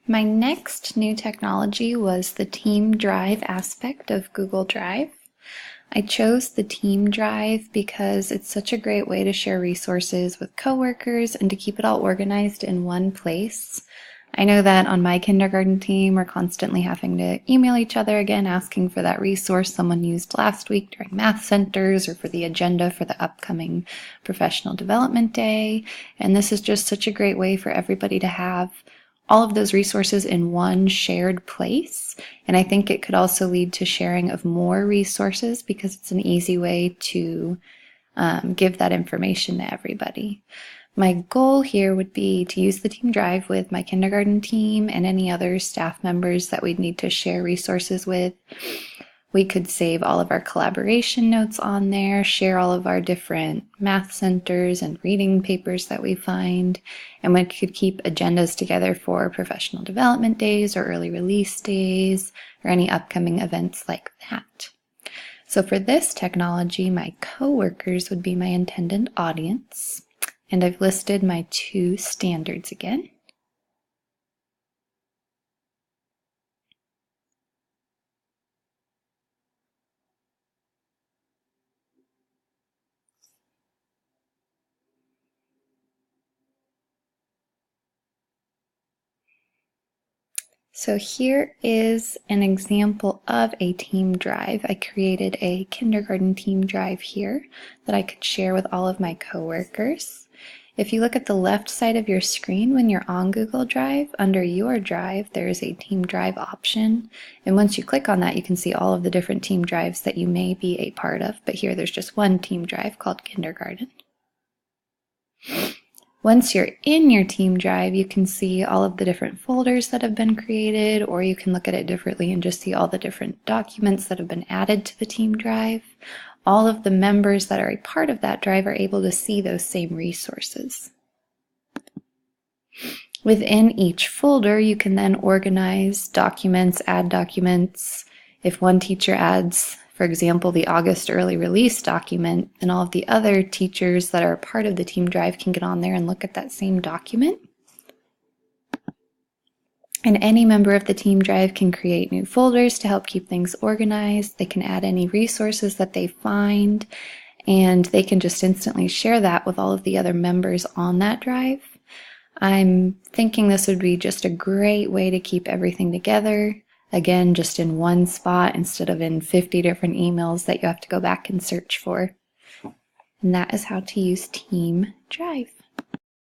My next new technology was the Team Drive aspect of Google Drive. I chose the Team Drive because it's such a great way to share resources with coworkers and to keep it all organized in one place. I know that on my kindergarten team, we're constantly having to email each other again, asking for that resource someone used last week during math centers or for the agenda for the upcoming professional development day. And this is just such a great way for everybody to have all of those resources in one shared place. And I think it could also lead to sharing of more resources because it's an easy way to give that information to everybody. My goal here would be to use the Team Drive with my kindergarten team and any other staff members that we'd need to share resources with. We could save all of our collaboration notes on there, share all of our different math centers and reading papers that we find, and we could keep agendas together for professional development days or early release days or any upcoming events like that. So for this technology, my coworkers would be my intended audience. And I've listed my 2 standards again. So here is an example of a team drive. I created a kindergarten team drive here that I could share with all of my coworkers. If you look at the left side of your screen when you're on Google Drive, under your drive, there is a Team Drive option. And once you click on that, you can see all of the different team drives that you may be a part of. But here there's just one team drive called Kindergarten. Once you're in your team drive, you can see all of the different folders that have been created, or you can look at it differently and just see all the different documents that have been added to the team drive. All of the members that are a part of that drive are able to see those same resources. Within each folder, you can then organize documents, add documents. If one teacher adds, for example, the August early release document, then all of the other teachers that are part of the team drive can get on there and look at that same document. And any member of the team drive can create new folders to help keep things organized. They can add any resources that they find, and they can just instantly share that with all of the other members on that drive. I'm thinking this would be just a great way to keep everything together. Again, just in one spot instead of in 50 different emails that you have to go back and search for. And that is how to use Team Drive.